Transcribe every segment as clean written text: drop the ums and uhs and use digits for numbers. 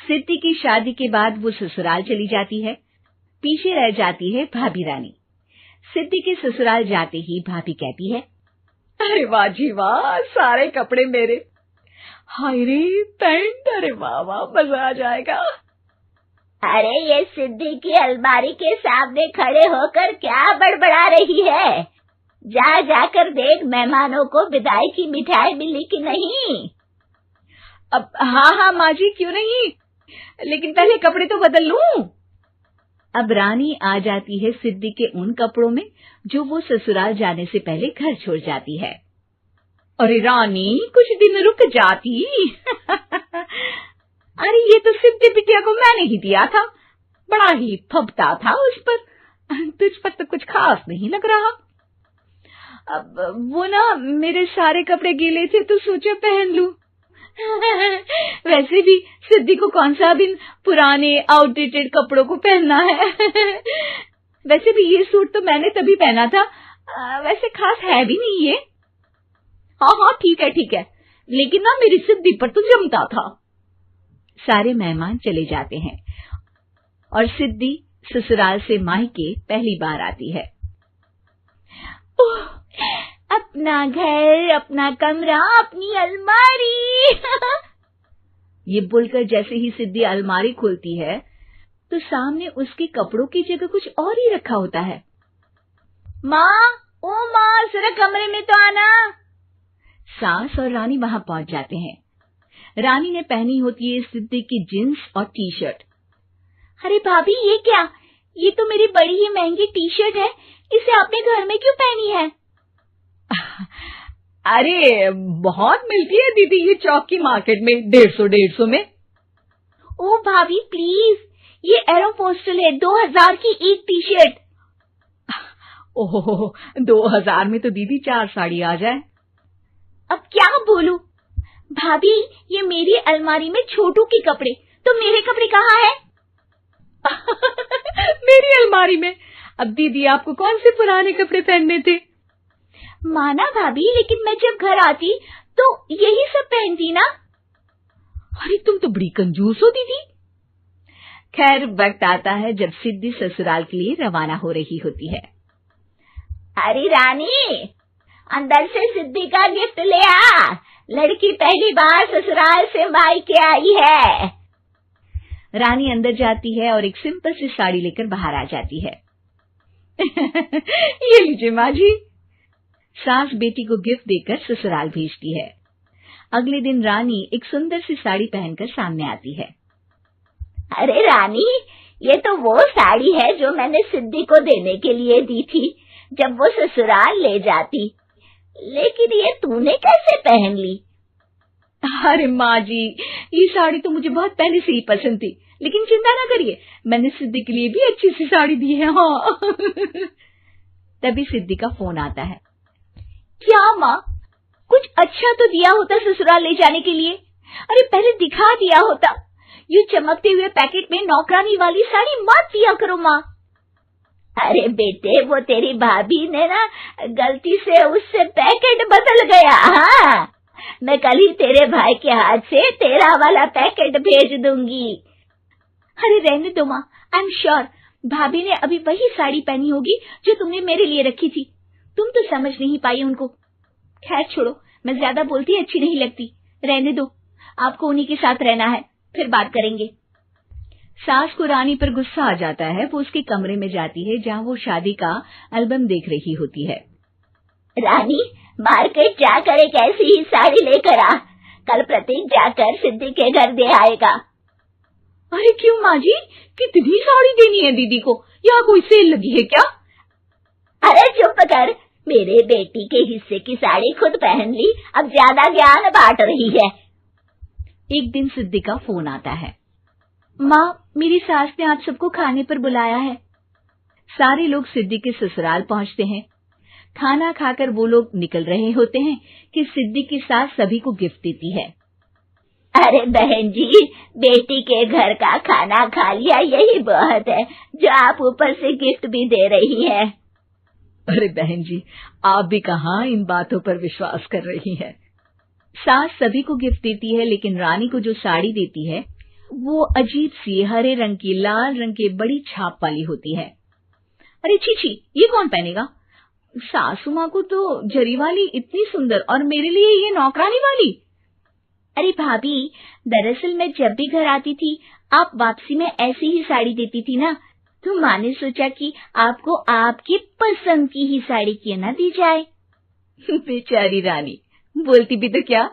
सिद्धि की शादी के बाद वो ससुराल चली जाती है। पीछे रह जाती है भाभी रानी। सिद्धि के ससुराल जाते ही भाभी कहती है, अरे वाह जी वाह, सारे कपड़े मेरे। हाय रे पैंट, अरे वाह वाह, मजा आ जाएगा। अरे ये सिद्धि की अलमारी के सामने खड़े होकर क्या बड़बड़ा रही है? जाकर देख मेहमानों को विदाई की मिठाई मिली कि नहीं। अब हाँ माँ जी, क्यों नहीं, लेकिन पहले कपड़े तो बदल लूं। अब रानी आ जाती है सिद्धि के उन कपड़ों में जो वो ससुराल जाने से पहले घर छोड़ जाती है। अरे रानी, कुछ दिन रुक जाती। अरे ये तो सिद्धि बिटिया को मैंने ही दिया था, बड़ा ही फबता था उस पर, तुझ पर तो कुछ खास नहीं लग रहा। अब वो ना मेरे सारे कपड़े गीले थे तो सोचा पहन लूं। वैसे भी सिद्धि को कौन सा दिन पुराने आउटडेटेड कपड़ों को पहनना है। वैसे भी ये सूट तो मैंने तभी पहना था, वैसे खास है भी नहीं ये। हाँ ठीक है, लेकिन ना मेरी सिद्धि पर तो जमता था। सारे मेहमान चले जाते हैं और सिद्धि ससुराल से मायके पहली बार आती है। अपना घर, अपना कमरा, अपनी अलमारी। ये बोलकर जैसे ही सिद्धि अलमारी खोलती है तो सामने उसके कपड़ों की जगह कुछ और ही रखा होता है। माँ, जरा कमरे में तो आना। सास और रानी वहां पहुंच जाते हैं। रानी ने पहनी होती है सिद्धि की जींस और टी शर्ट। अरे भाभी, ये क्या? ये तो मेरी बड़ी ही महंगी टी शर्ट है, इसे आपने घर में क्यों पहनी है? अरे बहुत मिलती है दीदी ये चौक की मार्केट में, 150 में। ओ भाभी प्लीज, ये एरोपोस्टल है, 2000 की एक टी शर्ट। ओहो, 2000 में तो दीदी 4 साड़ी आ जाए। अब क्या बोलूं? भाभी, ये मेरी अलमारी में छोटू के कपड़े, तो मेरे कपड़े कहाँ हैं? मेरी अलमारी में? अब दीदी आपको कौन से पुराने कपड़े पहनने थे? माना भाभी, लेकिन मैं जब घर आती तो यही सब पहनती ना। अरे तुम तो बड़ी कंजूस हो दीदी। खैर, वक्त आता है जब सिद्धि ससुराल के लिए रवाना हो रही होती है। अरे रानी, अंदर से सिद्धि का गिफ्ट ले आ, लड़की पहली बार ससुराल से मायके आई है। रानी अंदर जाती है और एक सिंपल सी साड़ी लेकर बाहर आ जाती है। ये लीजिए माँ जी। सास बेटी को गिफ्ट देकर ससुराल भेजती है। अगले दिन रानी एक सुंदर सी साड़ी पहनकर सामने आती है। अरे रानी, ये तो वो साड़ी है जो मैंने सिद्धि को देने के लिए दी थी जब वो ससुराल ले जाती, लेकिन ये तूने कैसे पहन ली? अरे माँ जी, ये साड़ी तो मुझे बहुत पहले से ही पसंद थी, लेकिन चिंता ना करिए, मैंने सिद्धि के लिए भी अच्छी सी साड़ी दी है। हाँ। तभी सिद्धि का फोन आता है। क्या माँ, कुछ अच्छा तो दिया होता ससुराल ले जाने के लिए। अरे पहले दिखा दिया होता। यूं चमकते हुए पैकेट में नौकरानी वाली साड़ी मत दिया करो माँ। अरे बेटे, वो तेरी भाभी ने ना गलती से उससे पैकेट बदल गया। हाँ, मैं कल ही तेरे भाई के हाथ से तेरा वाला पैकेट भेज दूंगी। अरे रहने दो माँ, आई एम श्योर भाभी ने अभी वही साड़ी पहनी होगी जो तुमने मेरे लिए रखी थी। तुम तो समझ नहीं पाई उनको। खैर छोड़ो, मैं ज्यादा बोलती अच्छी नहीं लगती, रहने दो, आपको उन्हीं के साथ रहना है, फिर बात करेंगे। सास को रानी पर गुस्सा आ जाता है। वो उसके कमरे में जाती है जहाँ वो शादी का एल्बम देख रही होती है। रानी, मार्केट जाकर एक ऐसी ही साड़ी लेकर आ, कल प्रतीक जाकर सिद्धि के घर दे आएगा। अरे क्यों माँ जी, कितनी साड़ी देनी है दीदी को? यहाँ कोई सेल लगी है क्या? अरे चुप कर, मेरे बेटी के हिस्से की साड़ी खुद पहन ली, अब ज्यादा ज्ञान बांट रही है। एक दिन सिद्धि का फोन आता है। माँ, मेरी सास ने आप सबको खाने पर बुलाया है। सारे लोग सिद्धि के ससुराल पहुंचते हैं। खाना खाकर वो लोग निकल रहे होते हैं कि सिद्धि की सास सभी को गिफ्ट देती है। अरे बहन जी, बेटी के घर का खाना खा लिया, यही बहुत है जो आप ऊपर से गिफ्ट भी दे रही है। अरे बहन जी, आप भी कहाँ इन बातों पर विश्वास कर रही है। सास सभी को गिफ्ट देती है, लेकिन रानी को जो साड़ी देती है वो अजीब सी हरे रंग की लाल रंग के बड़ी छाप वाली होती है। अरे छी, ये कौन पहनेगा? सासू माँ को तो जरी वाली इतनी सुंदर, और मेरे लिए ये नौकरानी वाली। अरे भाभी, दरअसल मैं जब भी घर आती थी आप वापसी में ऐसी ही साड़ी देती थी ना, तो माँ ने सोचा कि आपको आपकी पसंद की ही साड़ी क्यों ना दी जाए। बेचारी रानी, बोलती भी तो क्या।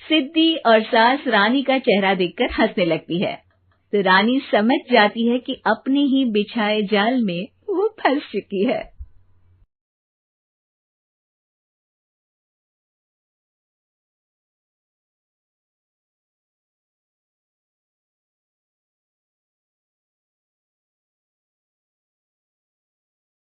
सिद्धि और सास रानी का चेहरा देखकर हंसने लगती है, तो रानी समझ जाती है कि अपने ही बिछाए जाल में वो फंस चुकी है।